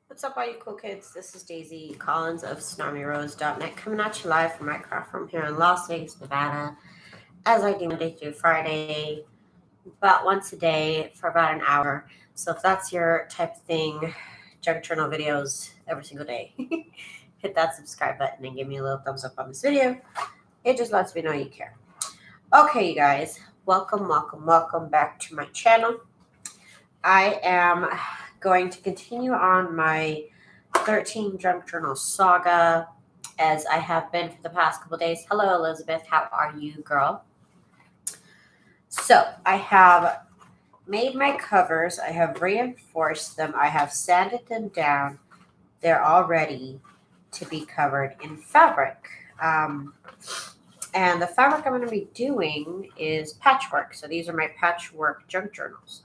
What's up, all you cool kids? This is Daisy Collins of TsunamiRose.net coming at you live from my craft room here in Las Vegas, Nevada, as I do Monday through Friday, about once a day for about an hour. So if that's your type of thing, junk journal videos every single day, hit that subscribe button and give me a little thumbs up on this video. It just lets me know you care. Okay, you guys, welcome back to my channel. I am going to continue on my 13 junk journal saga as I have been for the past couple days. Hello, Elizabeth. How are you, girl? So I have made my covers. I have reinforced them. I have sanded them down. They're all ready to be covered in fabric. And the fabric I'm going to be doing is patchwork. So these are my patchwork junk journals.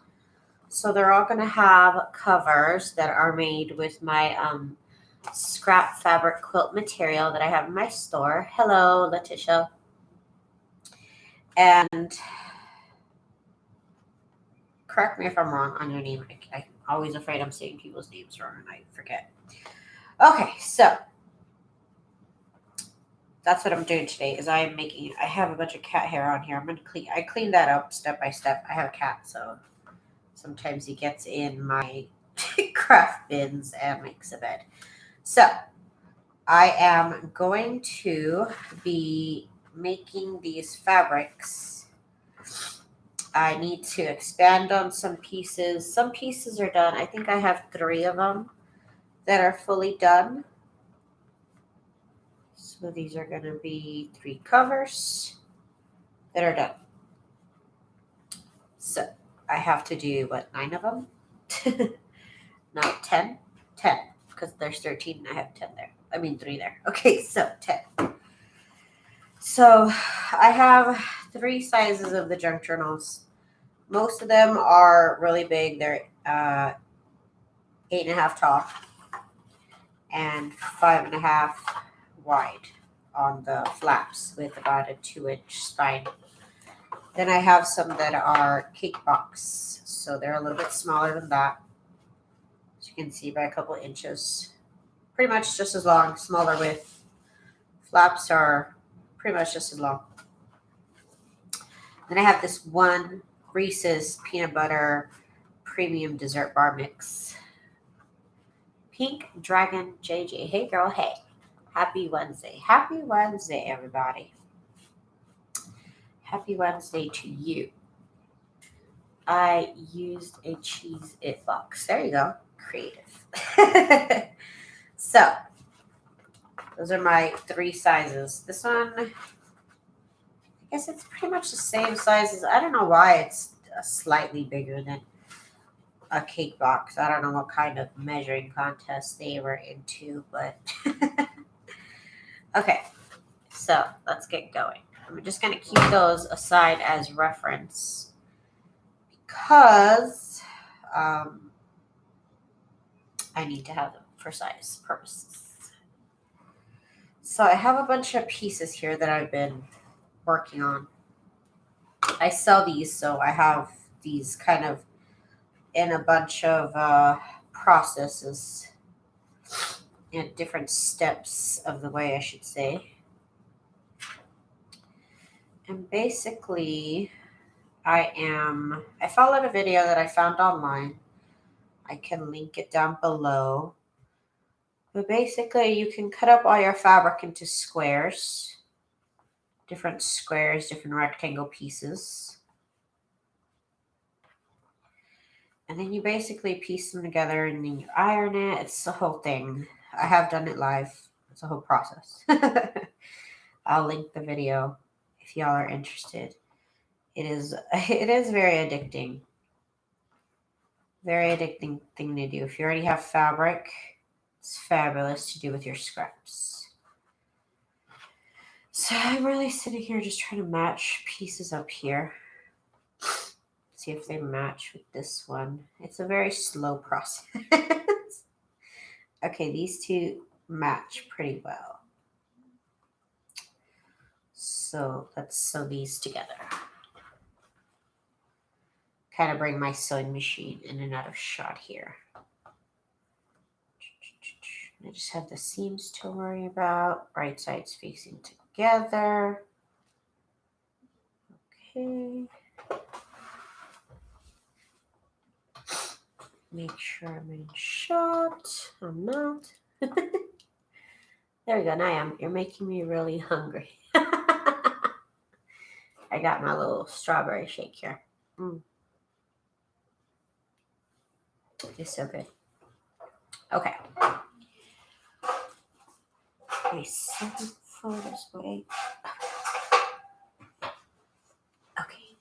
So they're all going to have covers that are made with my scrap fabric quilt material that I have in my store. Hello, Letitia. And correct me if I'm wrong on your name. I'm always afraid I'm saying people's names wrong and I forget. Okay, so that's what I'm doing today. Is I have a bunch of cat hair on here. I clean that up step by step. I have a cat, so sometimes he gets in my craft bins and makes a bed. So I am going to be making these fabrics. I need to expand on some pieces. Some pieces are done. I think I have 3 of them that are fully done. So these are going to be 3 covers that are done. So I have to do, 9 of them? No, 10? 10, because there's 13 and I have 10 there. 3 there. Okay, so 10. So I have 3 sizes of the junk journals. Most of them are really big. They're 8.5 tall and 5.5 wide on the flaps with about a 2-inch spine. Then I have some that are cake box. So they're a little bit smaller than that. As you can see, by a couple inches. Pretty much just as long, smaller width. Flaps are pretty much just as long. Then I have this one Reese's peanut butter premium dessert bar mix. Pink Dragon JJ. Hey, girl. Hey. Happy Wednesday. Happy Wednesday, everybody. Happy Wednesday to you. I used a Cheese It box. There you go. Creative. So, those are my 3 sizes. This one, I guess it's pretty much the same size as, I don't know why it's slightly bigger than a cake box. I don't know what kind of measuring contest they were into, but okay, so let's get going. I'm just going to keep those aside as reference because I need to have them for size purposes. So I have a bunch of pieces here that I've been working on. I sell these, so I have these kind of in a bunch of processes and different steps of the way, I should say. And basically, I followed a video that I found online. I can link it down below. But basically, you can cut up all your fabric into squares, different rectangle pieces. And then you basically piece them together and then you iron it. It's the whole thing. I have done it live. It's a whole process. I'll link the video if y'all are interested. It is very addicting. Very addicting thing to do. If you already have fabric, it's fabulous to do with your scraps. So I'm really sitting here just trying to match pieces up here. See if they match with this one. It's a very slow process. Okay, these 2 match pretty well. So let's sew these together. Kind of bring my sewing machine in and out of shot here. I just have the seams to worry about. Right sides facing together. Okay. Make sure I'm in shot. I'm not. There we go. Now I am. You're making me really hungry. I got my little strawberry shake here. It's so good. Okay. My 7 foot this way. Okay.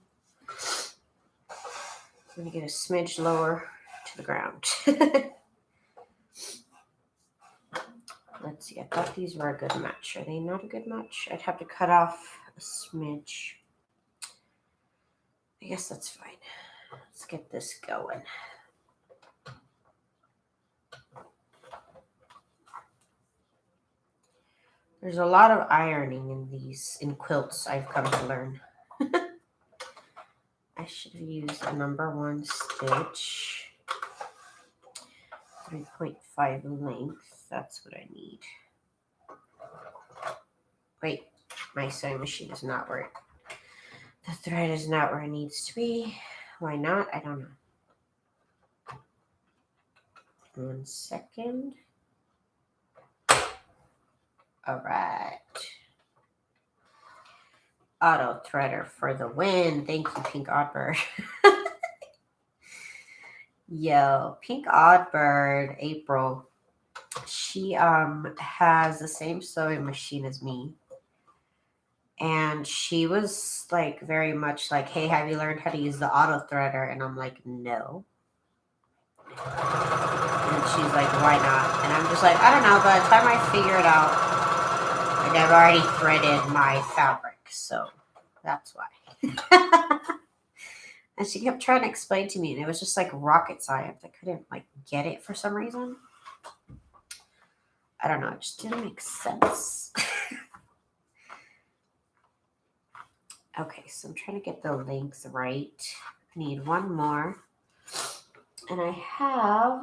I'm going to get a smidge lower to the ground. Let's see. I thought these were a good match. Are they not a good match? I'd have to cut off a smidge. I guess that's fine. Let's get this going. There's a lot of ironing in quilts, I've come to learn. I should have used a number 1 stitch. 3.5 length. That's what I need. Wait, my sewing machine is not where the thread is not where it needs to be. Why not? I don't know. 1 second. All right. Auto threader for the win. Thank you, Pink Oddbird. Yo, Pink Oddbird, April. She has the same sewing machine as me. And she was like very much like, hey, have you learned how to use the auto threader? And I'm like, no. And she's like, why not? And I'm just like, I don't know. By the time I figure it out, like I've already threaded my fabric. So that's why. And she kept trying to explain to me. And it was just like rocket science. I couldn't like get it for some reason. I don't know. It just didn't make sense. Okay, so I'm trying to get the length right. I need 1 more. And I have,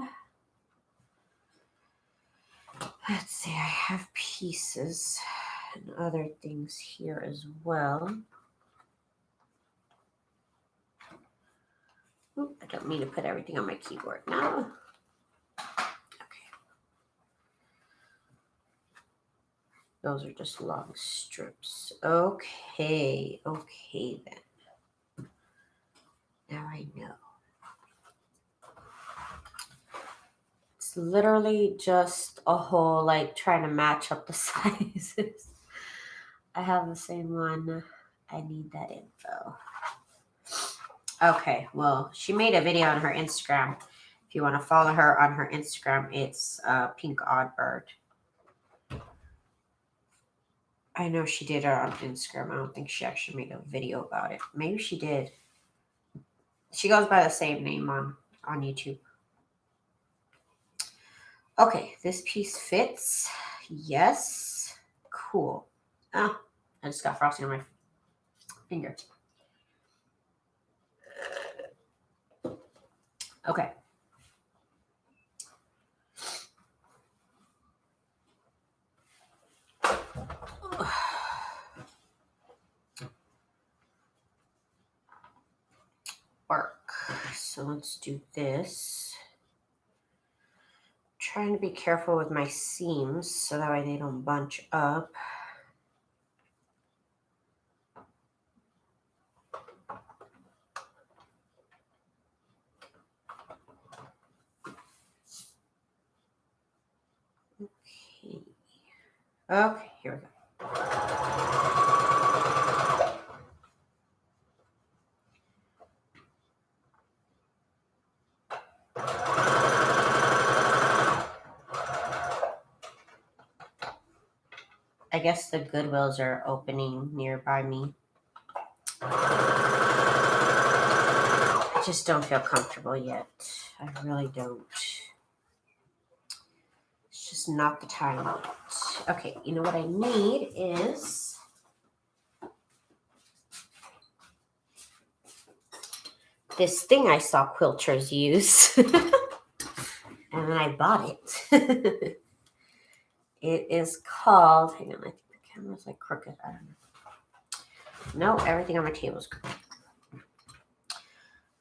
let's see, I have pieces and other things here as well. Oop, I don't mean to put everything on my keyboard now. Okay. Those are just long strips. Okay, okay then. Now I know. It's literally just a whole like trying to match up the sizes. I have the same one. I need that info. Okay, well, she made a video on her Instagram. If you want to follow her on her Instagram, it's Pink Oddbird. I know she did it on Instagram. I don't think she actually made a video about it. Maybe she did. She goes by the same name on YouTube. Okay, this piece fits. Yes. Cool. Oh, I just got frosting on my finger. Okay. Work. So let's do this. Trying to be careful with my seams so that way they don't bunch up. Okay, here we go. I guess the Goodwills are opening nearby me. I just don't feel comfortable yet. I really don't. It's just not the time yet. Okay, you know what I need is this thing I saw quilters use. And then I bought it. It is called, hang on, I think the camera's like crooked. I don't know. No, everything on my table is crooked.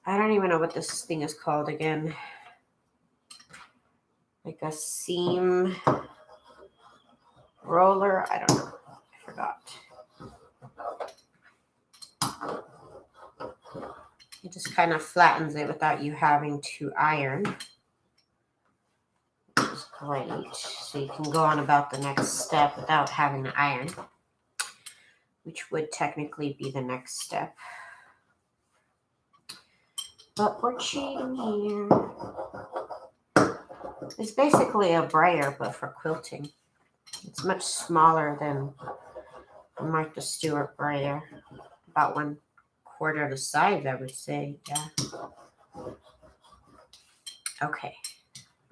I don't even know what this thing is called again. Like a seam roller. I don't know. I forgot. It just kind of flattens it without you having to iron. Which is great. So you can go on about the next step without having to iron, which would technically be the next step. But we're cheating here. It's basically a brayer, but for quilting. It's much smaller than a Martha Stewart brayer. About 1/4 the size, I would say. Yeah. Okay.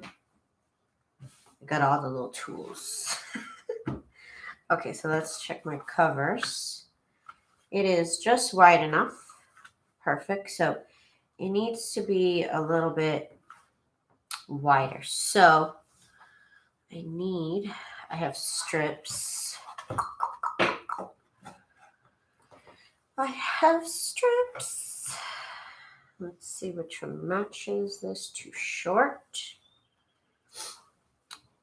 I got all the little tools. Okay, so let's check my covers. It is just wide enough. Perfect. So it needs to be a little bit wider. So I have strips. Let's see which one matches this. Too short.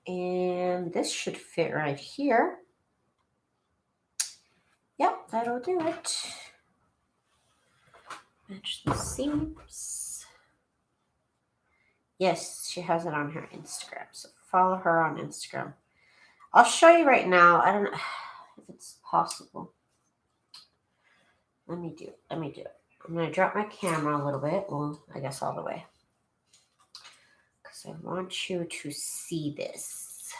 And this should fit right here. Yep, that'll do it. Match the seams. Yes, she has it on her Instagram. So follow her on Instagram. I'll show you right now. I don't know if it's possible. Let me do it. I'm going to drop my camera a little bit. Well, I guess all the way. Because I want you to see this.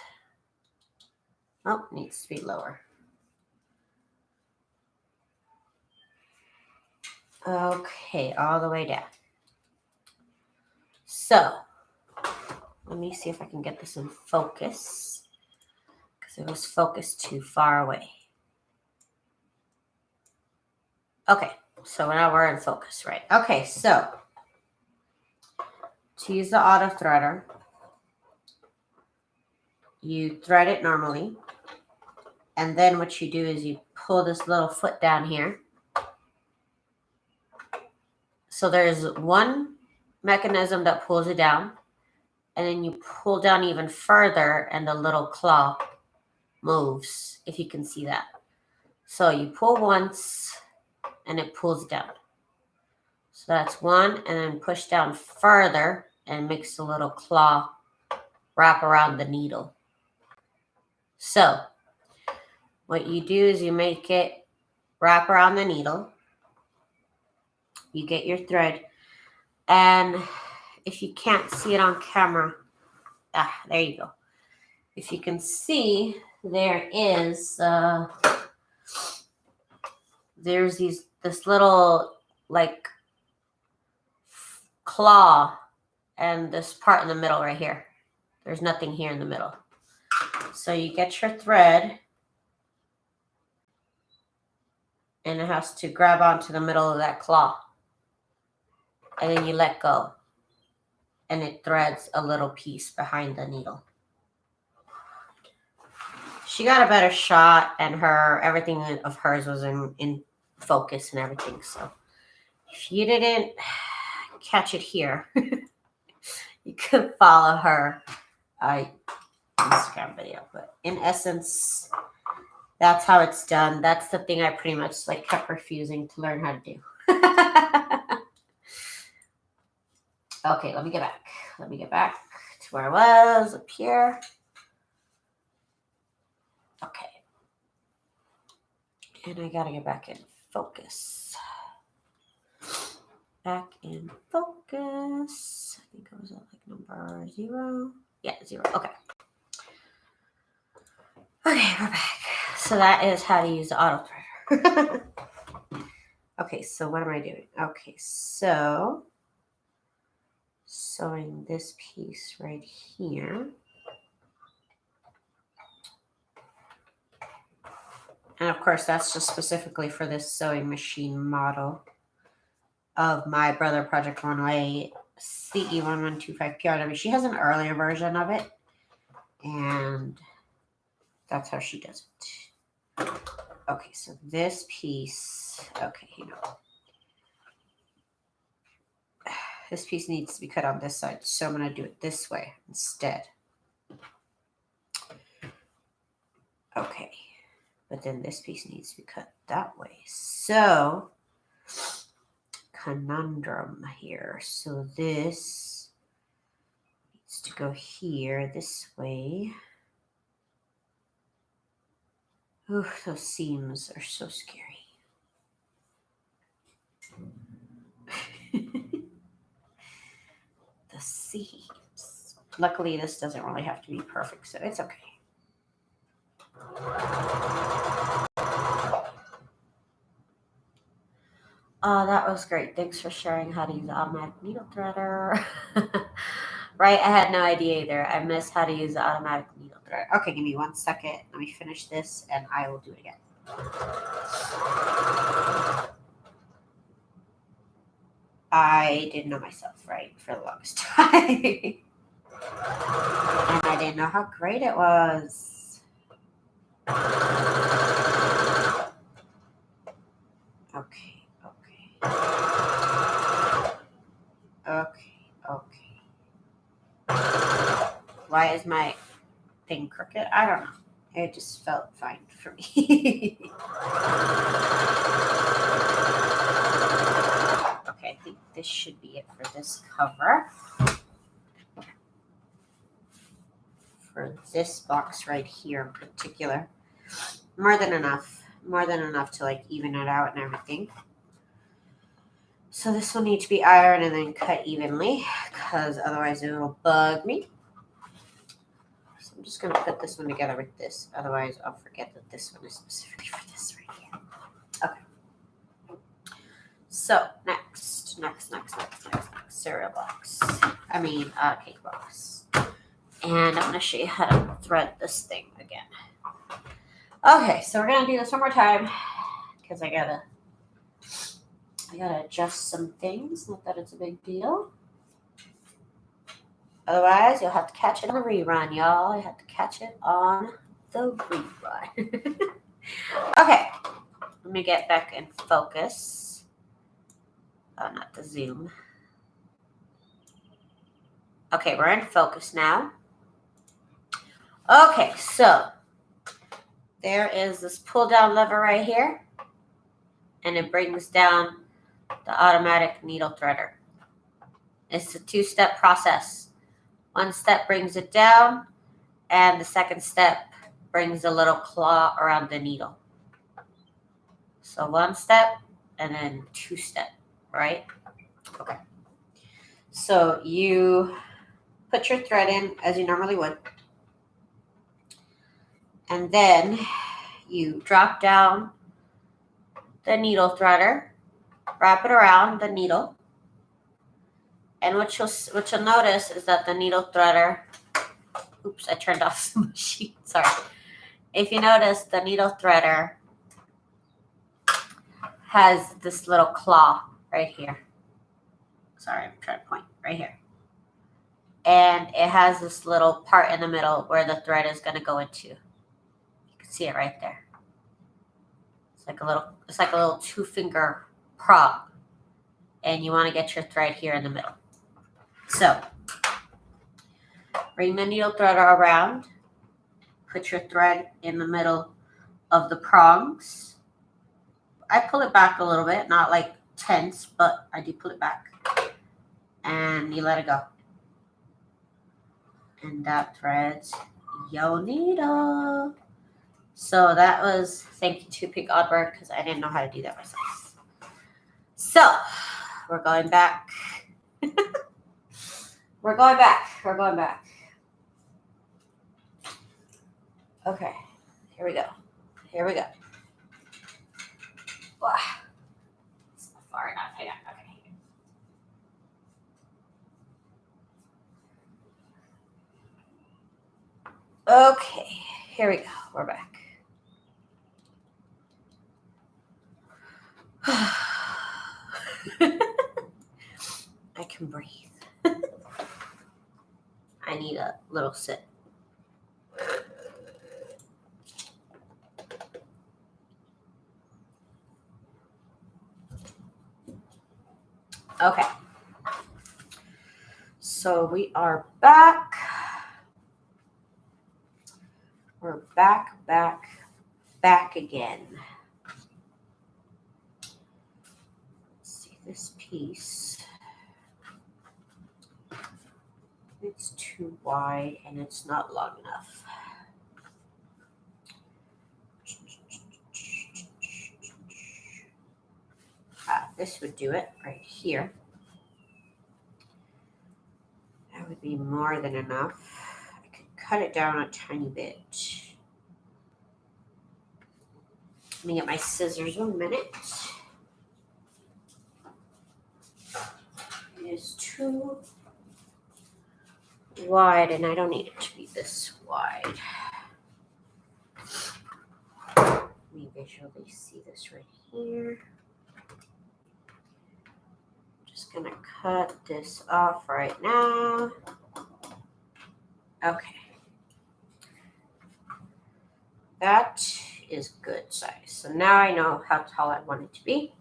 Oh, needs to be lower. Okay, all the way down. So, let me see if I can get this in focus. Because it was focused too far away. Okay, so now we're in focus, right? Okay, so to use the auto threader, you thread it normally. And then what you do is you pull this little foot down here. So there's one mechanism that pulls it down. And then you pull down even further and the little claw moves, if you can see that. So you pull once and it pulls down. So that's one, and then push down further and makes the little claw wrap around the needle. So what you do is you make it wrap around the needle. You get your thread, and if you can't see it on camera, there you go. If you can see, there is there's this little like claw and this part in the middle right here. There's nothing here in the middle. So you get your thread and it has to grab onto the middle of that claw. And then you let go. And it threads a little piece behind the needle. She got a better shot, and everything of hers was in focus and everything. So if you didn't catch it here, you could follow her Instagram video. But in essence, that's how it's done. That's the thing I pretty much kept refusing to learn how to do. Okay, let me get back. Let me get back to where I was, up here. Okay. And I gotta get back in focus. Back in focus. I think I was at number 0. Yeah, 0. Okay. Okay, we're back. So that is how to use the auto threader. Okay, so what am I doing? Okay, so sewing this piece right here. And of course, that's just specifically for this sewing machine model of my Brother Project Runway CE1125PRW. She has an earlier version of it. And That's how she does it. Okay, so this piece, okay, this piece needs to be cut on this side, so I'm going to do it this way instead. Okay, but then this piece needs to be cut that way. So, conundrum here. So this needs to go here this way. Ooh, those seams are so scary. The seams. Luckily, this doesn't really have to be perfect, so it's okay. Oh, that was great. Thanks for sharing how to use the automatic needle threader. Right, I had no idea either. I missed how to use the automatic needle threader. Okay, give me 1 second. Let me finish this, and I will do it again. I didn't know myself, right, for the longest time. And I didn't know how great it was. Okay. Why is my thing crooked? I don't know. It just felt fine for me. Okay, I think this should be it for this cover. For this box right here in particular. More than enough to like even it out and everything. So this will need to be ironed and then cut evenly because otherwise it will bug me. So I'm just going to put this one together with this. Otherwise I'll forget that this one is specifically for this right here. Okay. So next cereal box. Cake box. And I'm going to show you how to thread this thing again. Okay, so we're going to do this one more time because I gotta adjust some things. Not that it's a big deal. Otherwise, you'll have to catch it on the rerun, y'all. You have to catch it on the rerun. Okay, let me get back in focus. Oh, not the zoom. Okay, we're in focus now. Okay, so there is this pull down lever right here, and it brings down the automatic needle threader. It's a 2-step process. 1 step brings it down, and the 2nd step brings a little claw around the needle. So 1 step and then 2 step, right? Okay. So you put your thread in as you normally would. And then you drop down the needle threader, wrap it around the needle. And what you'll notice is that the needle threader, oops, I turned off the machine, sorry. If you notice, the needle threader has this little claw right here. Sorry, I'm trying to point right here. And it has this little part in the middle where the thread is going to go into. You can see it right there. It's like a little 2-finger prong. And you want to get your thread here in the middle. So, bring the needle threader around. Put your thread in the middle of the prongs. I pull it back a little bit, not like tense, but I do pull it back. And you let it go. And that threads your needle. So that was, thank you to Pink Oddbird, because I didn't know how to do that myself. So, we're going back. We're going back. Okay, here we go. Wow. It's not far enough. Hang on. Okay, here we go. We're back. I can breathe. I need a little sip. Okay. So we are back. We're back again. Let's see this piece. It's too wide and it's not long enough. This would do it right here. That would be more than enough. I could cut it down a tiny bit. Let me get my scissors 1 minute. It is too wide and I don't need it to be this wide. Let me visually see this right here. Just gonna cut this off right now. Okay. That is good size. So now I know how tall I want it to be.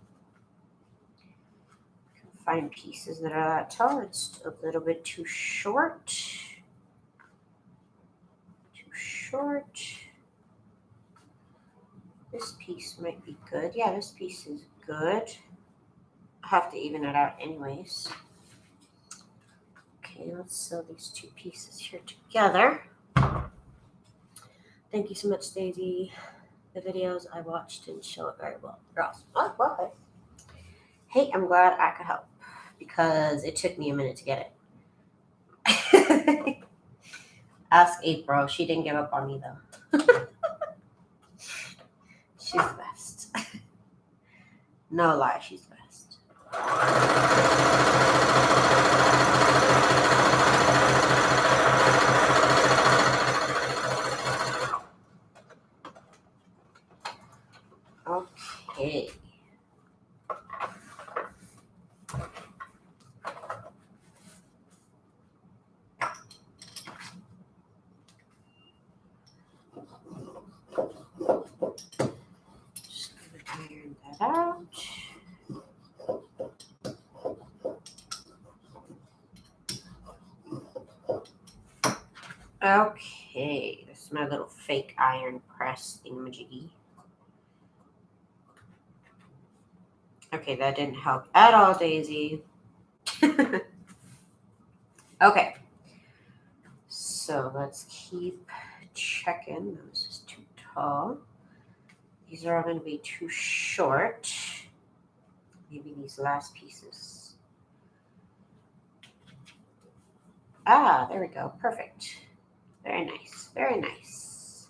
I can find pieces that are that tall. It's a little bit too short. Too short. This piece might be good. Yeah, this piece is good. I have to even it out anyways. Okay, let's sew these two pieces here together. Thank you so much, Daisy. The videos I watched didn't show it very well. You're awesome. Oh, well, hey, I'm glad I could help because it took me a minute to get it. Ask April. She didn't give up on me though. She's the best. No lie, she's the best. Okay. Just gonna iron that out. Okay, this is my little fake iron press thingamajiggy. Okay, that didn't help at all, Daisy. Okay, so let's keep checking. This is too tall. These are all going to be too short. Maybe these last pieces. Ah, there we go. Perfect. Very nice. Very nice.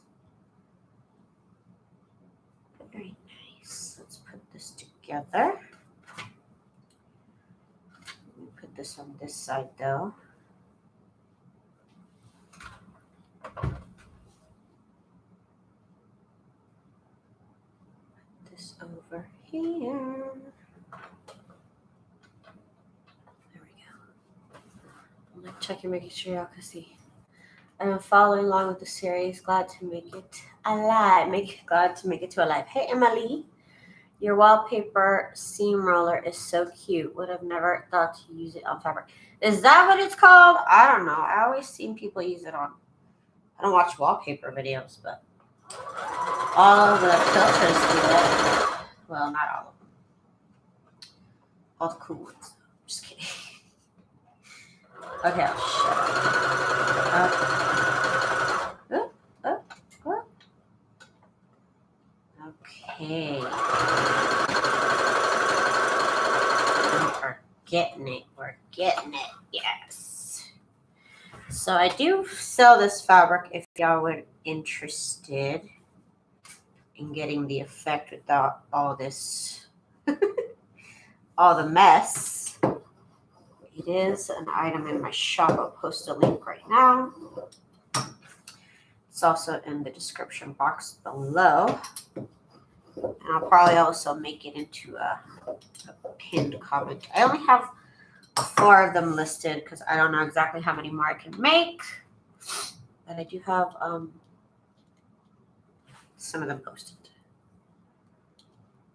Very nice. Let's put this together. Let me put this on this side though. Put this over here. There we go. I'm like checking, making sure y'all can see. I'm following along with the series. Glad to make it alive. Glad to make it to alive. Hey, Emily. Your wallpaper seam roller is so cute. Would have never thought to use it on fabric. Is that what it's called? I don't know. I always seen people use it on. I don't watch wallpaper videos, but all of the filters do it. Well, not all of them. All the cool ones. Just kidding. Okay, I'll shut up. Okay. We're getting it. We're getting it. Yes. So I do sell this fabric if y'all were interested in getting the effect without all this, all the mess. It is an item in my shop. I'll post a link right now. It's also in the description box below. And I'll probably also make it into a pinned comment. I only have 4 of them listed because I don't know exactly how many more I can make. But I do have some of them posted.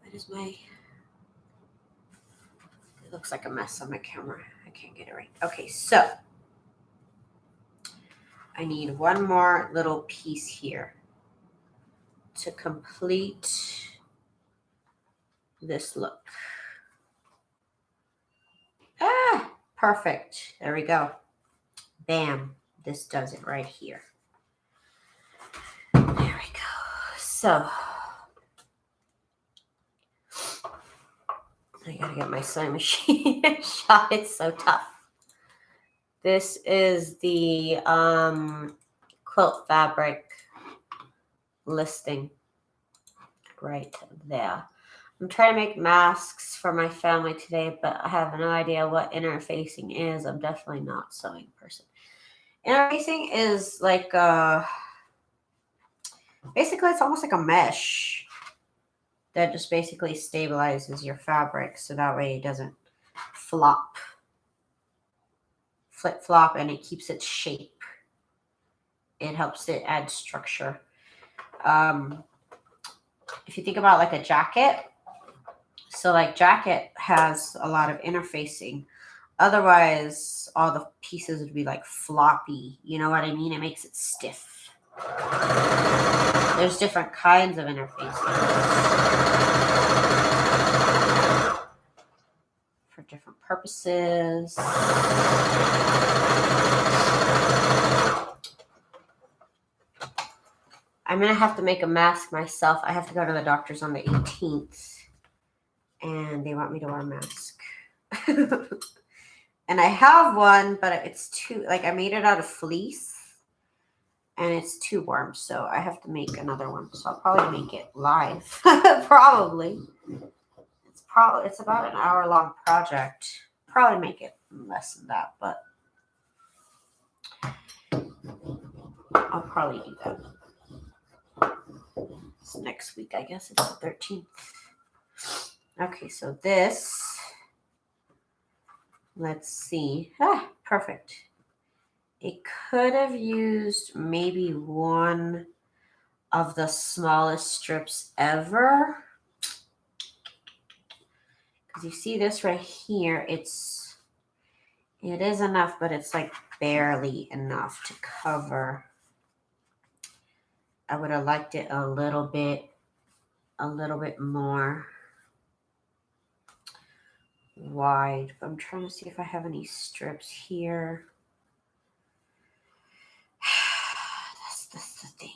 That is my looks like a mess on my camera. I can't get it right. Okay, so I need one more little piece here to complete this look. Ah, perfect. There we go. Bam. This does it right here. There we go. So I gotta get my sewing machine shot. It's so tough. This is the quilt fabric listing right there. I'm trying to make masks for my family today, but I have no idea what interfacing is. I'm definitely not a sewing person. Interfacing is like basically it's almost like a mesh that just basically stabilizes your fabric so that way it doesn't flop, flip flop, and it keeps its shape. It helps it add structure. If you think about like a jacket, so like jacket has a lot of interfacing. Otherwise, all the pieces would be like floppy. You know what I mean? It makes it stiff. There's different kinds of interfacing for different purposes. I'm going to have to make a mask myself. I have to go to the doctor's on the 18th. And they want me to wear a mask. And I have one, but it's too, like I made it out of fleece. And it's too warm. So I have to make another one. So I'll probably make it live. Probably. It's about an hour-long project. Probably make it less than that, but I'll probably do that. It's next week, I guess. It's the 13th. Okay, so this, let's see. Ah, perfect. It could have used maybe one of the smallest strips ever. Because you see this right here, it is enough, but it's like barely enough to cover. I would have liked it a little bit more wide. But I'm trying to see if I have any strips here. That's the thing.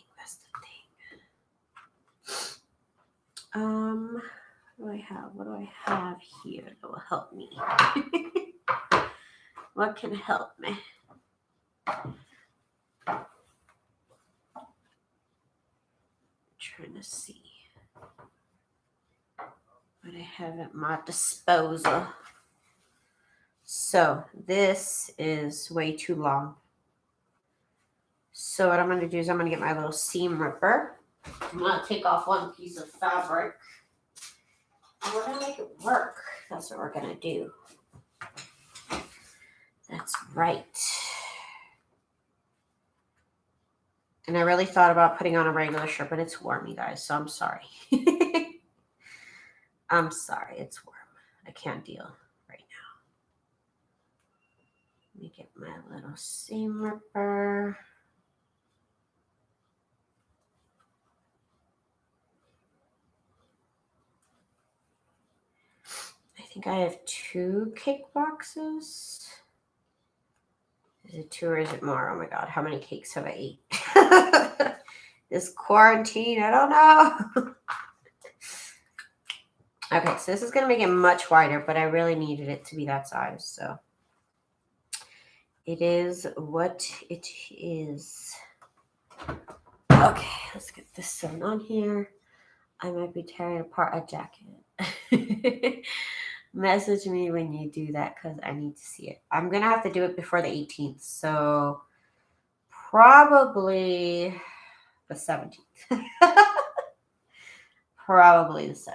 What do I have here that will help me? What can help me? Trying to see what I have at my disposal. So this is way too long. So what I'm going to do is I'm going to get my little seam ripper. I'm going to take off one piece of fabric. And we're going to make it work. That's what we're going to do. That's right. And I really thought about putting on a regular shirt, but it's warm, you guys, so I'm sorry. I'm sorry, it's warm. I can't deal right now. Let me get my little seam ripper. I think I have 2 cake boxes. Is it 2 or is it more? Oh my God, how many cakes have I ate? This quarantine, I don't know. Okay, so this is going to make it much wider, but I really needed it to be that size, so it is what it is. Okay, let's get this sewn on here. I might be tearing apart a jacket. Message me when you do that because I need to see it. I'm going to have to do it before the 18th, so probably the 17th. Probably the 17th.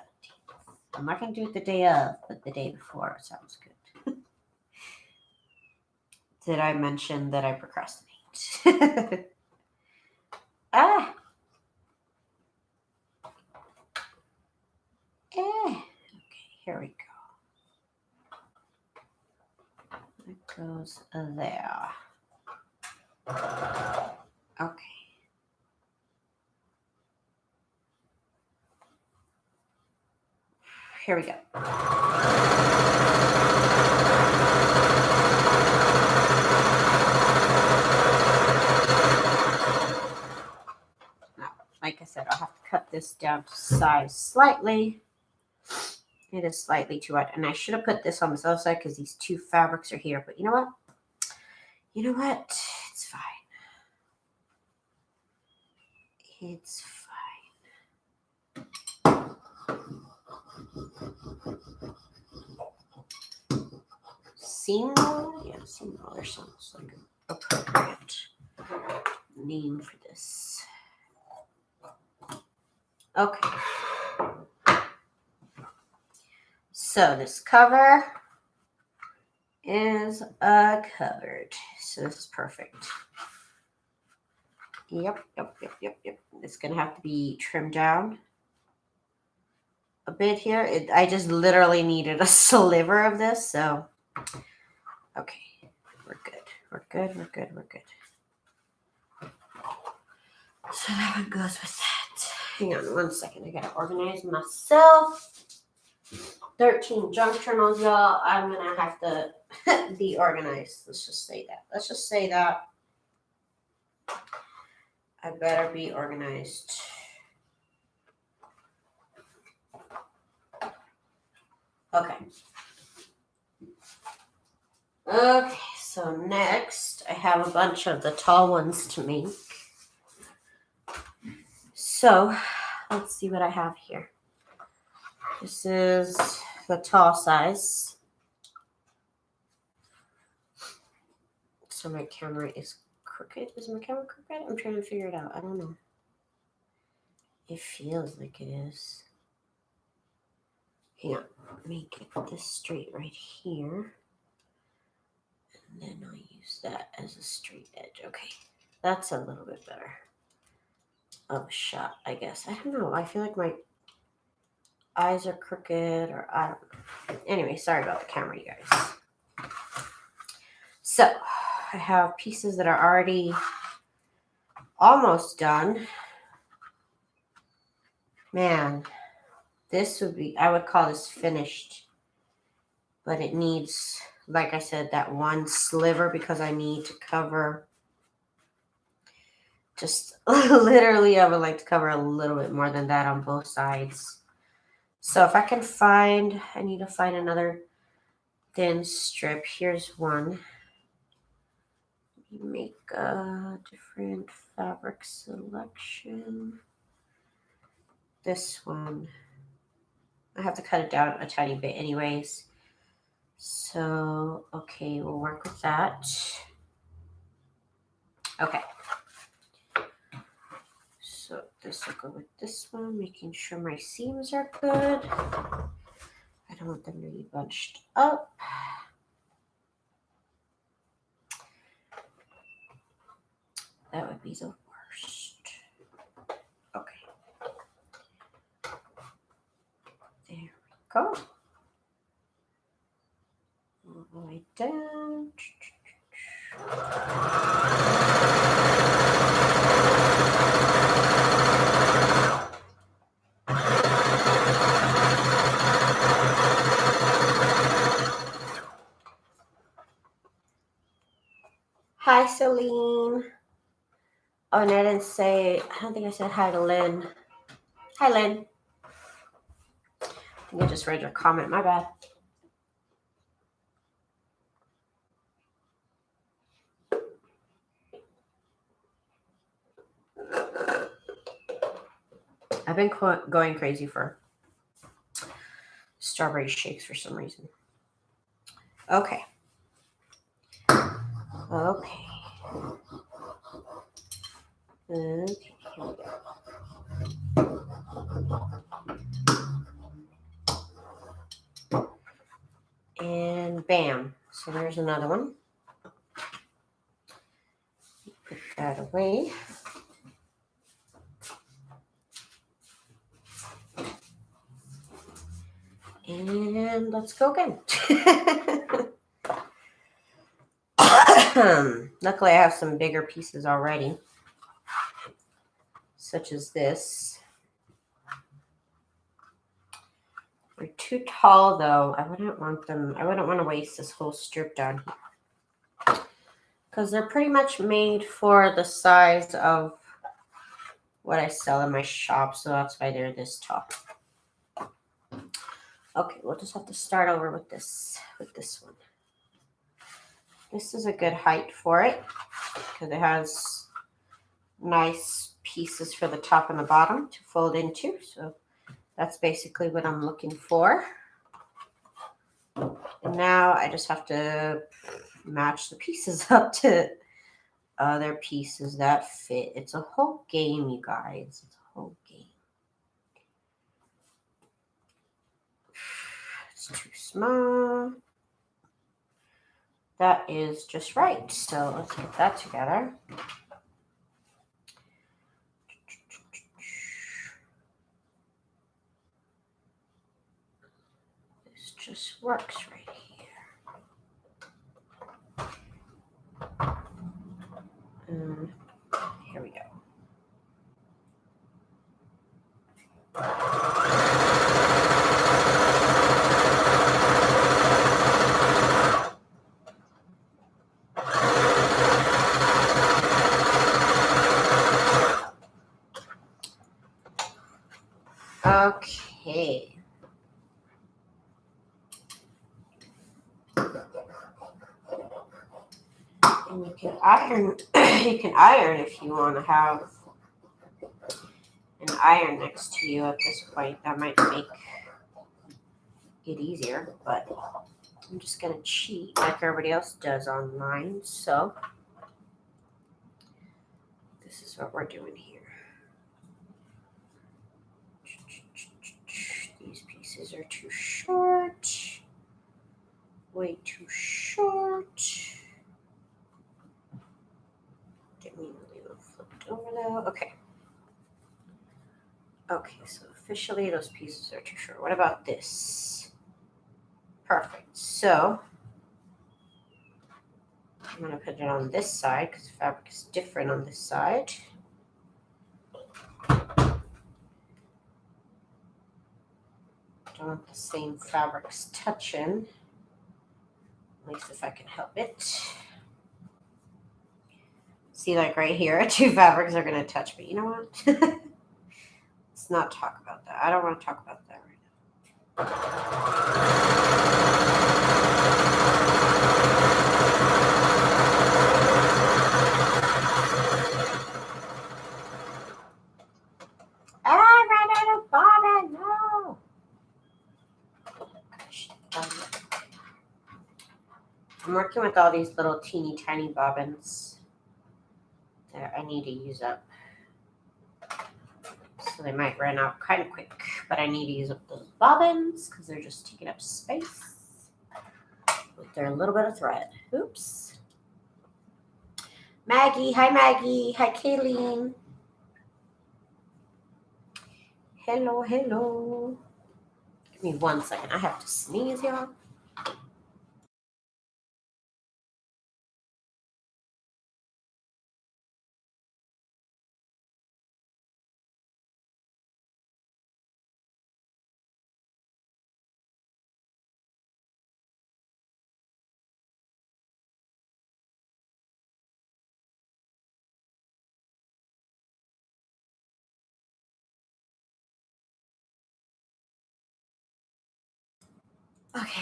I'm not going to do it the day of, but the day before sounds good. Did I mention that I procrastinate? Ah. Okay, here we go. goes there. Okay. Here we go. Now, like I said, I'll have to cut this down to size slightly. It is slightly too wide. And I should have put this on this other side because these two fabrics are here. But you know what? You know what? It's fine. It's fine. Seam roller? Yeah, seam roller sounds like an appropriate name for this. Okay. So this cover is covered. So this is perfect. Yep. It's gonna have to be trimmed down a bit here. I just literally needed a sliver of this, so okay, we're good. We're good. So that one goes with that. Hang on 1 second. I gotta organize myself. 13 junk journals, y'all. I'm gonna have to be organized. Let's just say that. I better be organized. Okay. Okay, so next I have a bunch of the tall ones to make. So let's see what I have here. This is the tall size. So my camera is crooked. Is my camera crooked? I'm trying to figure it out. I don't know. It feels like it is. Hang on. Let me get this straight right here. And then I'll use that as a straight edge. Okay. That's a little bit better of a shot, I guess. I don't know. I feel like my eyes are crooked, or I don't know. Anyway, sorry about the camera, you guys. So I have pieces that are already almost done. Man, this would be, I would call this finished, but it needs, like I said, that one sliver because I need to cover just literally, I would like to cover a little bit more than that on both sides. So if I can find, I need to find another thin strip. Here's one. Make a different fabric selection. This one, I have to cut it down a tiny bit anyways. So, okay, we'll work with that. Okay. So this will go with this one, making sure my seams are good. I don't want them to be bunched up. That would be the worst. Okay. There we go. All the way down. Hi, Celine. Oh, and I didn't say, I don't think I said hi to Lynn. Hi, Lynn. I think I just read your comment. My bad. I've been going crazy for strawberry shakes for some reason. Okay. Okay. Okay, here we go. And bam. So there's another one. Put that away. And let's go again. Luckily, I have some bigger pieces already, such as this. They're too tall, though. I wouldn't want them. I wouldn't want to waste this whole strip down here, because they're pretty much made for the size of what I sell in my shop, so that's why they're this tall. Okay, we'll just have to start over with this one. This is a good height for it because it has nice pieces for the top and the bottom to fold into. So that's basically what I'm looking for. And now I just have to match the pieces up to other pieces that fit. It's a whole game, you guys. It's a whole game. It's too small. That is just right. So let's get that together. This just works right here. And here we go. Okay. And you can iron. You can iron if you want to have an iron next to you at this point. That might make it easier, but I'm just gonna cheat like everybody else does online. So this is what we're doing here. These pieces are too short. Way too short. Didn't mean to leave them flipped over though. Okay. Okay, so officially those pieces are too short. What about this? Perfect. So I'm going to put it on this side because the fabric is different on this side. Don't want the same fabrics touching, at least if I can help it. See, like right here, two fabrics are going to touch, but you know what? Let's not talk about that. I don't want to talk about that right now. I ran out of bobbin. No. I'm working with all these little teeny tiny bobbins that I need to use up. So they might run out kind of quick, but I need to use up those bobbins because they're just taking up space with their little bit of thread. Oops. Maggie, hi Maggie, hi Kayleen. Hello, hello. Give me 1 second. I have to sneeze, y'all. Okay,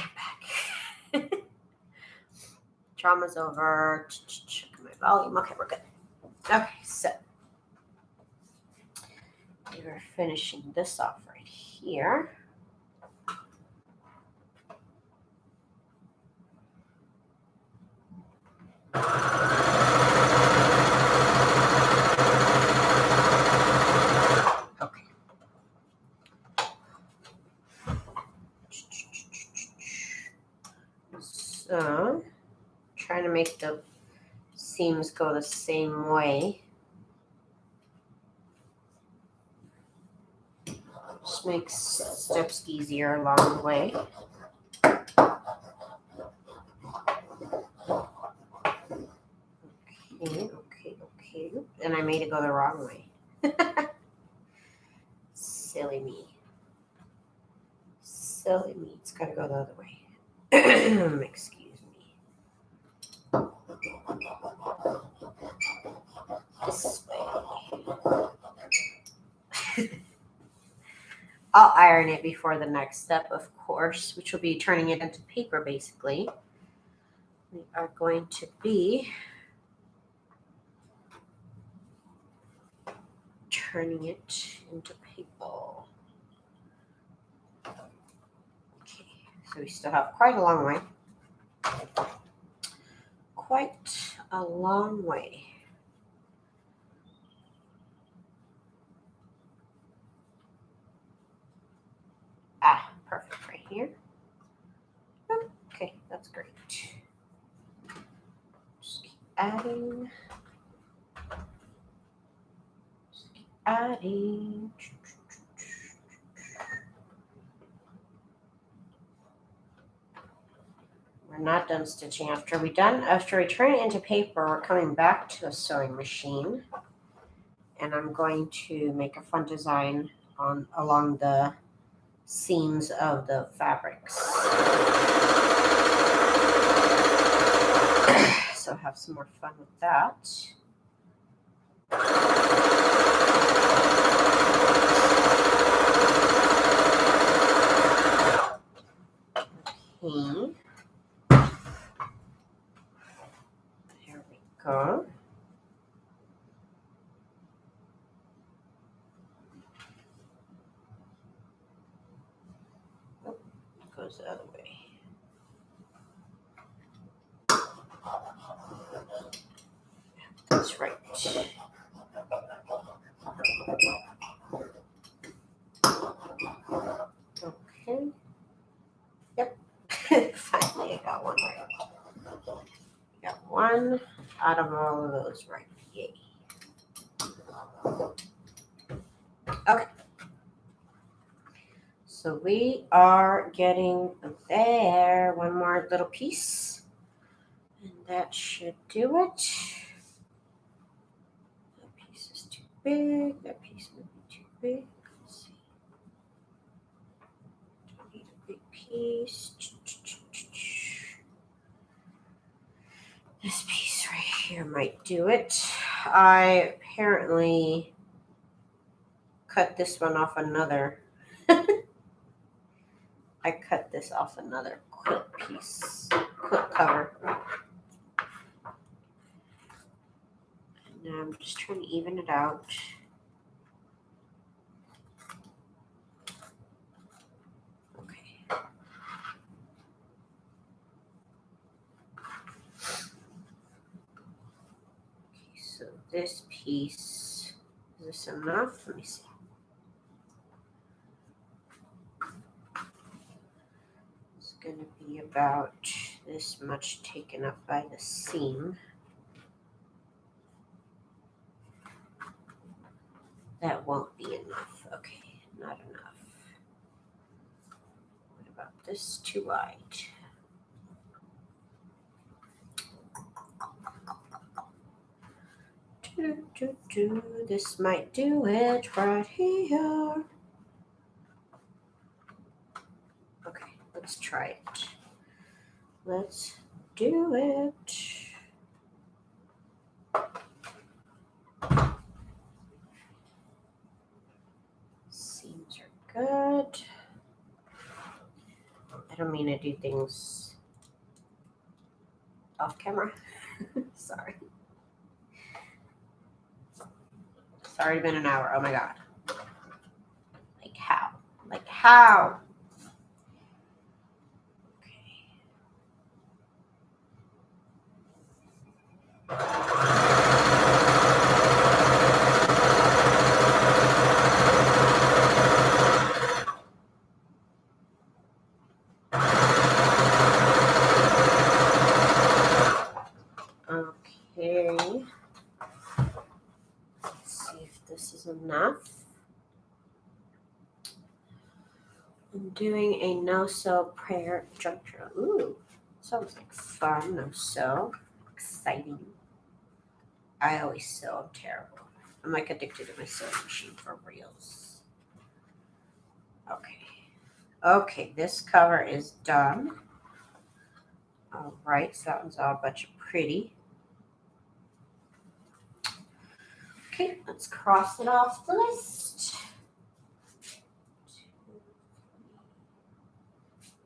I'm back. Drama's over. Check my volume. Okay, we're good. Okay, so we're finishing this off right here. Okay. So, trying to make the seams go the same way. Just makes steps easier along the way. and I made it go the wrong way. Silly me. Silly me. It's got to go the other way. Excuse me. This way. I'll iron it before the next step, of course, which will be turning it into paper, basically. We are going to be turning it into paper. Okay, so we still have quite a long way. Quite a long way. Ah, perfect right here. Okay, that's great. Just keep adding. Just keep adding. We're not done stitching. After we turn it into paper, we're coming back to a sewing machine, and I'm going to make a fun design along the seams of the fabrics. So have some more fun with that. Okay. There we go. Oh, it goes the other way. That's right. Okay. Yep. Finally, I got one right. Got one out of all of those right. Yay. Okay. So we are getting there. One more little piece. And that should do it. That piece is too big. That piece may be too big. Let's see. Don't need a big piece. This piece right here might do it. I apparently cut this one off another. I cut this off another quilt piece, quilt cover. And now I'm just trying to even it out. Okay. So this piece, is this enough? Let me see. It's going to be about this much taken up by the seam. That won't be enough. Okay, not enough. What about this? Too wide. This might do it right here. Okay, let's try it. Let's do it. Seams are good. I don't mean to do things off camera. Sorry. It's already been an hour. Oh my God. Like how? Like how? Okay. Let's see if this is enough. I'm doing a no-sew prayer juncture. Ooh, sounds like fun. No-sew. Exciting. I always sew. I'm terrible. I'm like addicted to my sewing machine for reals. Okay. Okay, this cover is done. All right, so that one's all a bunch of pretty. Okay, let's cross it off the list.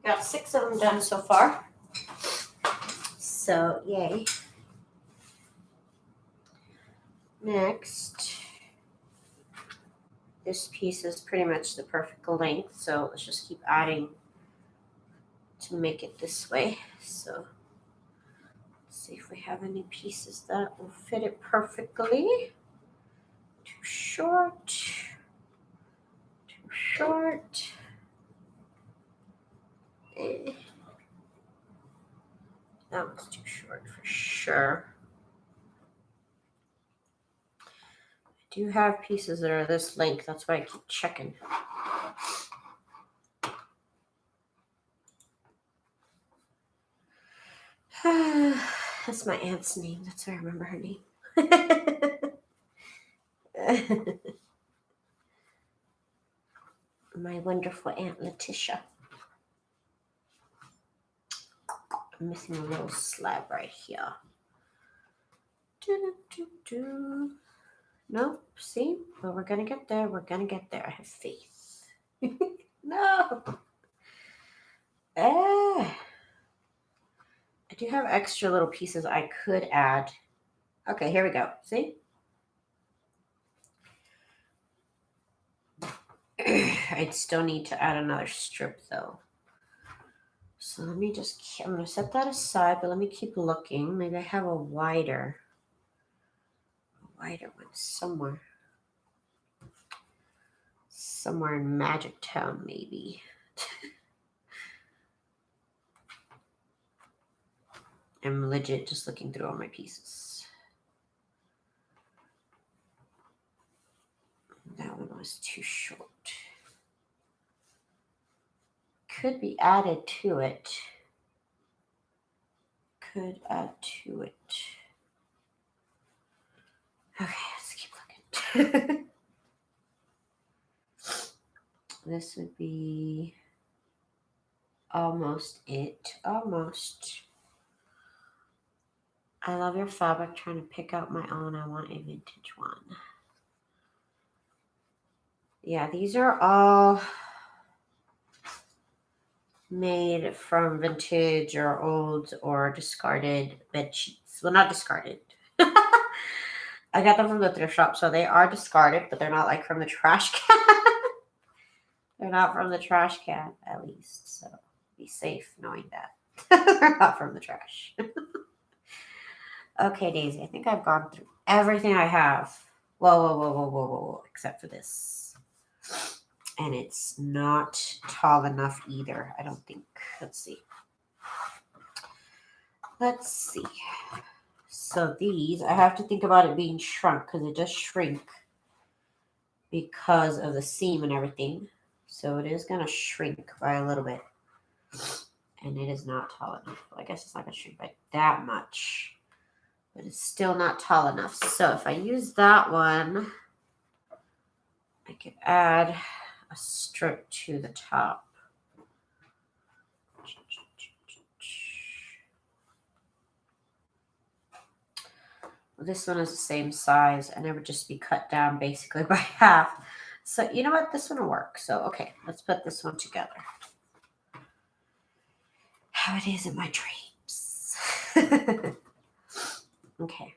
Got 6 of them done so far. So, yay. Next, this piece is pretty much the perfect length, so let's just keep adding to make it this way. So, let's see if we have any pieces that will fit it perfectly. Too short. Too short. That one's too short for sure. I do have pieces that are this length. That's why I keep checking. That's my aunt's name. That's why I remember her name. My wonderful Aunt Letitia. I'm missing a little slab right here. Nope, see? But we're gonna get there. We're gonna get there. I have faith. No. I do have extra little pieces I could add. Okay, here we go. See? I'd still need to add another strip though. So let me just, I'm going to set that aside, but let me keep looking. Maybe I have a wider one somewhere. Somewhere in Magic Town, maybe. I'm legit just looking through all my pieces. That one was too short. Could be added to it. Could add to it. Okay, let's keep looking. This would be almost it. Almost. I love your fabric. Trying to pick out my own. I want a vintage one. Yeah, these are all made from vintage or old or discarded bed sheets. Well, not discarded. I got them from the thrift shop, so they are discarded, but they're not like from the trash can. They're not from the trash can, at least. So be safe knowing that. They're not from the trash. Okay, Daisy, I think I've gone through everything I have. Whoa, except for this. And it's not tall enough either, I don't think. Let's see. So these, I have to think about it being shrunk because it does shrink because of the seam and everything. So it is going to shrink by a little bit. And it is not tall enough. Well, I guess it's not going to shrink by that much. But it's still not tall enough. So if I use that one, I could add a strip to the top. This one is the same size and it would just be cut down basically by half. So you know what? This one will work. So, okay, let's put this one together. How it is in my dreams. Okay.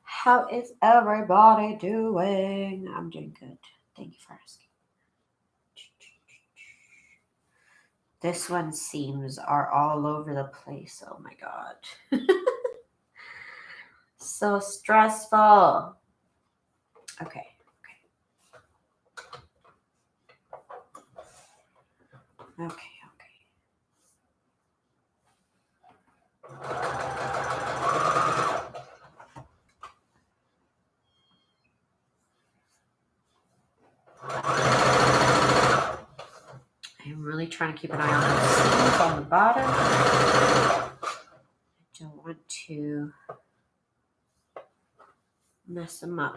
How is everybody doing? I'm doing good. Thank you for asking. This one's seams are all over the place. Oh my God. So stressful. Okay. I'm really really trying to keep an eye on the seams on the bottom. I don't want to mess them up.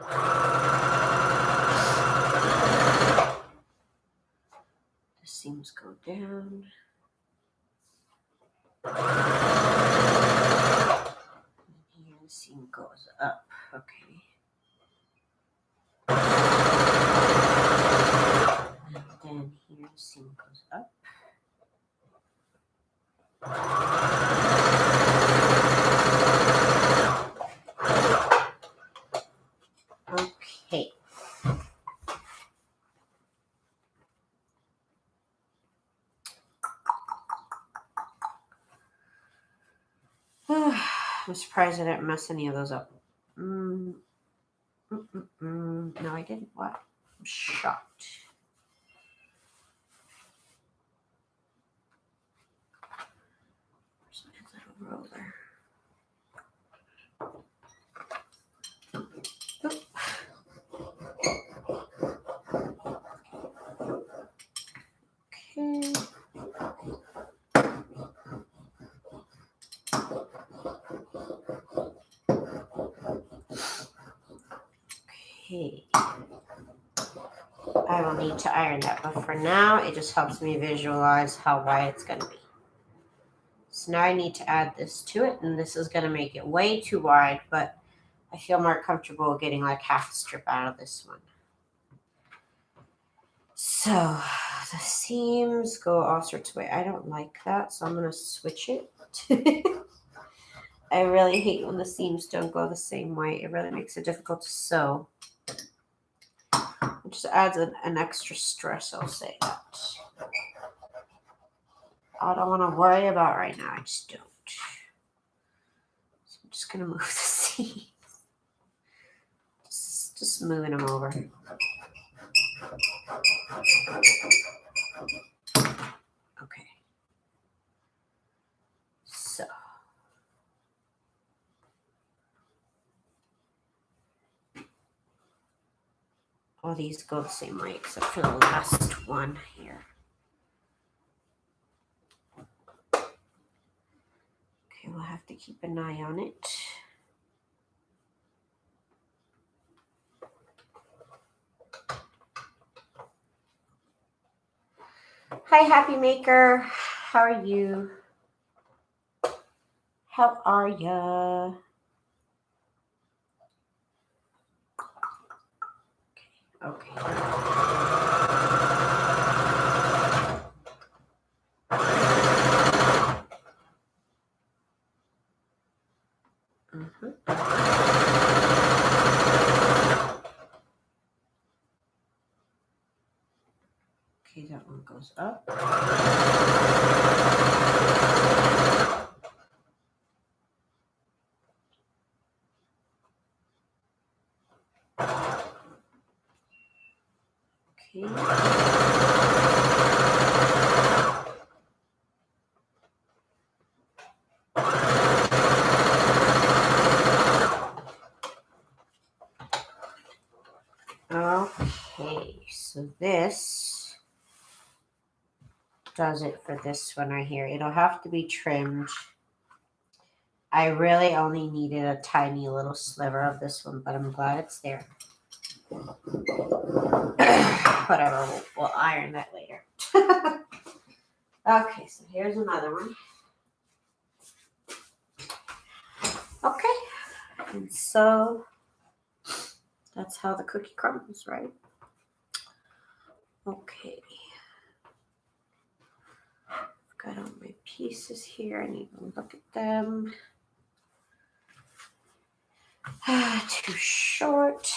The seams go down. And here the seam goes up. Okay. And then here the seam goes up. Okay. I'm surprised I didn't mess any of those up. No, I didn't. What? I'm shocked. Where's my little roller? Okay. Okay. I will need to iron that, but for now, it just helps me visualize how wide it's going to be. So now I need to add this to it, and this is going to make it way too wide, but I feel more comfortable getting like half a strip out of this one. So the seams go all sorts of way. I don't like that, so I'm going to switch it. I really hate when the seams don't go the same way. It really makes it difficult to sew. It just adds an extra stress, I'll say that. I don't want to worry about right now. I just don't. So I'm just going to move the seams. Just moving them over. Okay. So. All these go the same way except for the last one here. Okay, we'll have to keep an eye on it. Hi, Happy Maker. How are you? How are ya? Okay. Okay, that one goes up. Okay. Okay, so this does it for this one right here. It'll have to be trimmed. I really only needed a tiny little sliver of this one, but I'm glad it's there. Whatever, we'll iron that later. Okay, so here's another one. Okay, and so that's how the cookie crumbles, right? Okay. I've got all my pieces here. I need to look at them. Too short.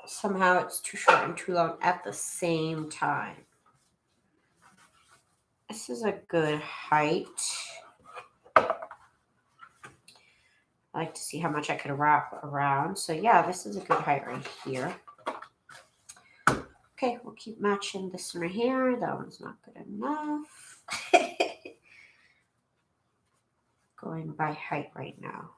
Somehow it's too short and too long at the same time. This is a good height. I like to see how much I could wrap around. So yeah, this is a good height right here. Okay, we'll keep matching this one right here. That one's not good enough. Going by height right now.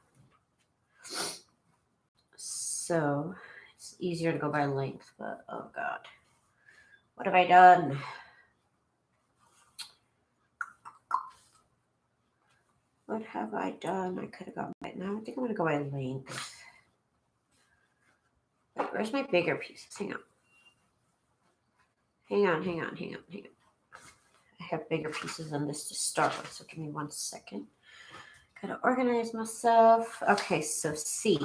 So It's easier to go by length, but oh God. What have I done? What have I done? I could have gone by now. I think I'm gonna go by length. Wait, where's my bigger pieces? Hang on. Hang on. I have bigger pieces than this to start with, so give me 1 second. Gotta organize myself. Okay, so see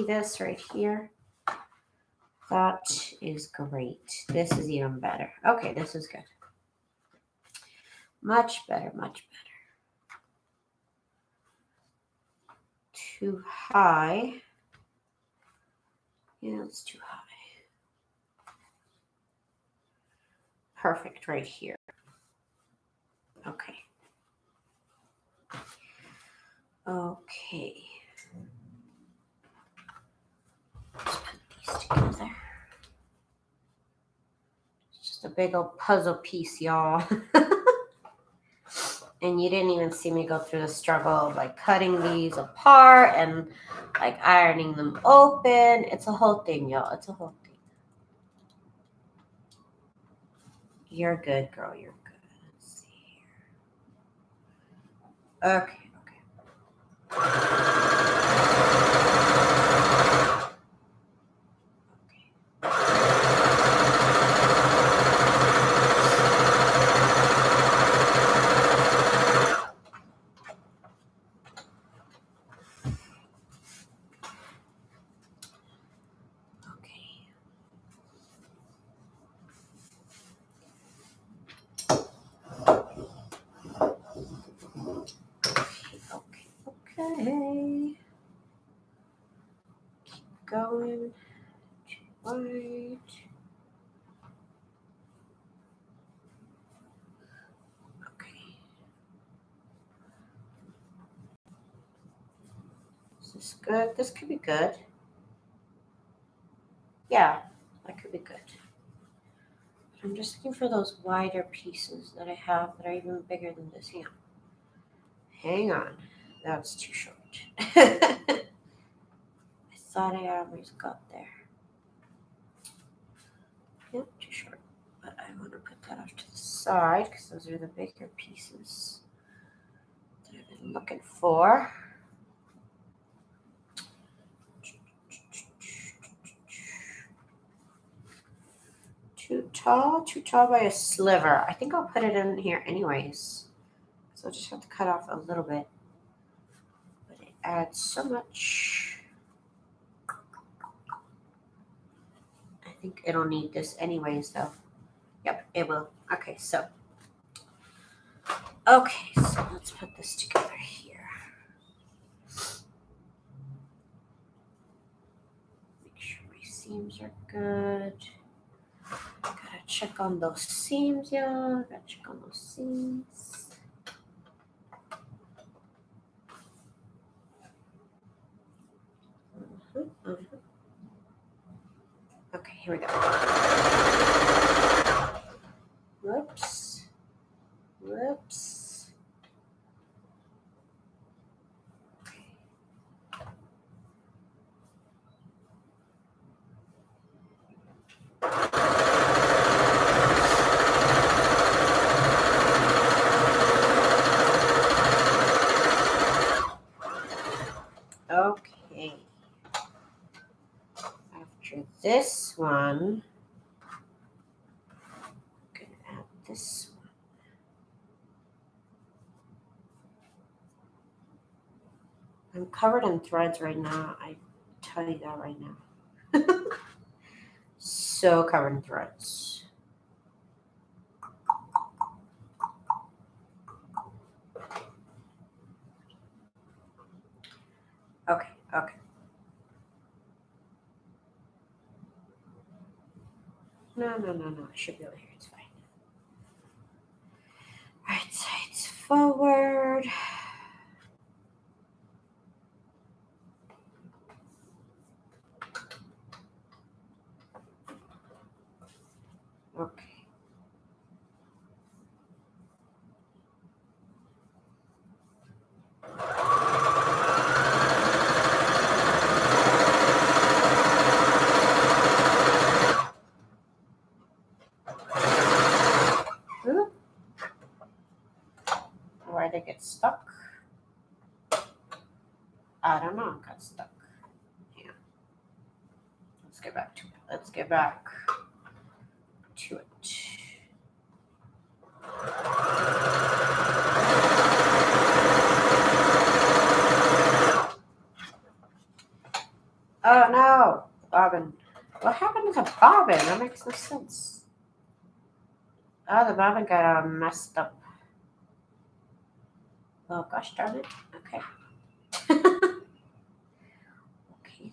this right here? That is great. This is even better. Okay, this is good. Much better. Too high. Yeah, it's too high. Perfect right here. Okay. Let's put these together. It's just a big old puzzle piece, y'all. And you didn't even see me go through the struggle of like cutting these apart and like ironing them open. It's a whole thing, y'all. It's a whole thing. You're good, girl. You're good. Let's see here. Okay. Okay. Keep going. White. Okay. Is this good? This could be good. Yeah, that could be good. I'm just looking for those wider pieces that I have that are even bigger than this. Hang on. That's too short. I thought I always got there. Yep, too short. But I want to put that off to the side because those are the bigger pieces that I've been looking for. Too tall by a sliver. I think I'll put it in here anyways. So I'll just have to cut off a little bit. But it adds so much. I think it'll need this anyways though. Yep, it will. Okay, so let's put this together here. Make sure my seams are good. Gotta check on those seams, y'all. Gotta check on those seams. Okay, here we go. Whoops. Okay. After this one, I'm gonna add this one. I'm covered in threads right now. I tell you that right now. So covered in threads. Okay. No. I should be over here. It's fine. Right sides forward. Okay. did it get stuck? I don't know. It got stuck. Yeah. Let's get back to it. Let's get back to it. Oh no, bobbin. What happened to the bobbin? That makes no sense. Oh, the bobbin got messed up. Oh gosh darn it. Okay. Okay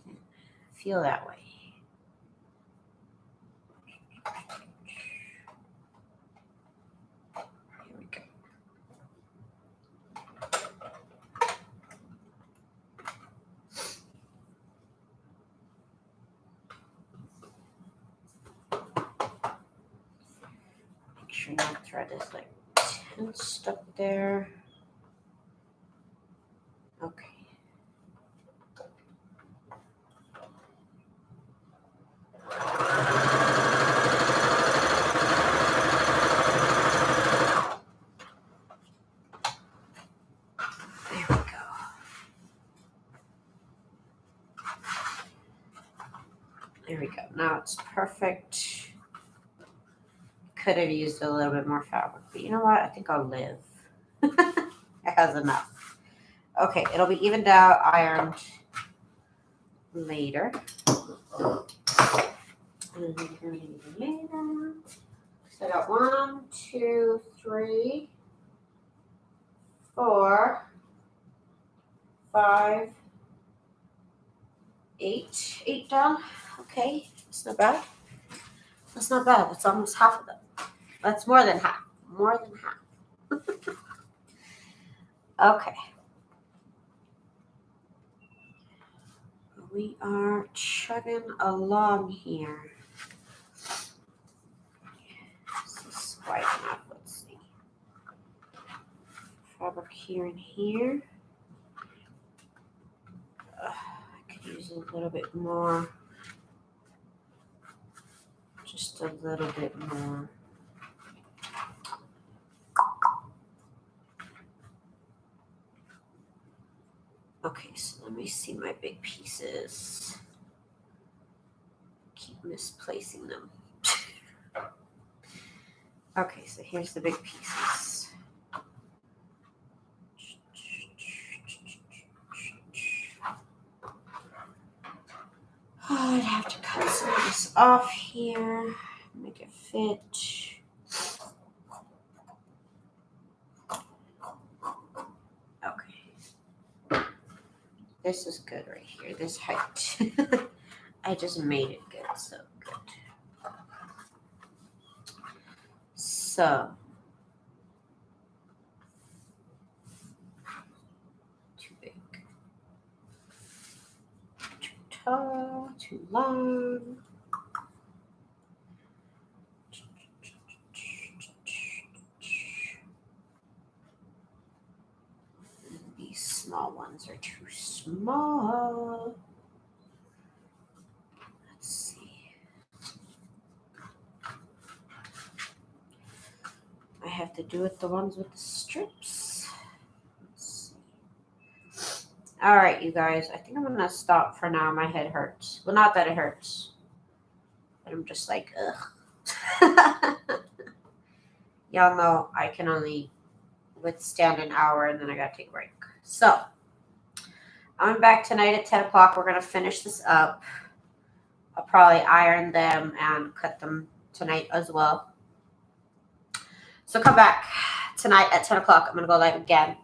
then. Feel that way. Here we go. Make sure my thread is like tensed up there. Okay. There we go. There we go. Now it's perfect. Could have used a little bit more fabric, but you know what? I think I'll live. It has enough. Okay, it'll be evened out, ironed later. So I got 1, 2, 3, 4, 5, 8. 8 done. Okay, that's not bad. That's not bad. That's almost half of them. That's more than half. More than half. Okay. We are chugging along here. This is quite enough. Let's see. Fabric here and here. I could use a little bit more. Just a little bit more. Okay, so let me see my big pieces. Keep misplacing them. Okay, so here's the big pieces. Oh, I'd have to cut some of this off here, make it fit. Okay. This is good right here, this height. I just made it good, so good. So, too big. Too tall, too long. These small ones are too small. Let's see. I have to do it the ones with the strips. Let's see. All right, you guys. I think I'm going to stop for now. My head hurts. Well, not that it hurts. But I'm just like, ugh. Y'all know I can only withstand an hour and then I got to take a break. So, I'm back tonight at 10 o'clock. We're going to finish this up. I'll probably iron them and cut them tonight as well. So come back tonight at 10 o'clock. I'm going to go live again.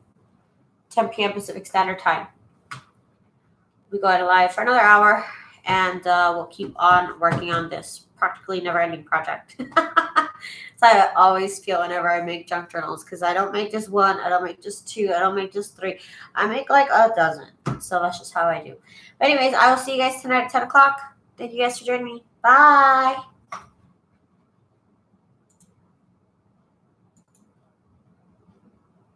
10 p.m. Pacific Standard Time. We go live for another hour, and we'll keep on working on this practically never-ending project. So I always feel whenever I make junk journals, because I don't make just one, I don't make just two, I don't make just three. I make like a dozen. So that's just how I do. But anyways, I will see you guys tonight at 10 o'clock. Thank you guys for joining me. Bye.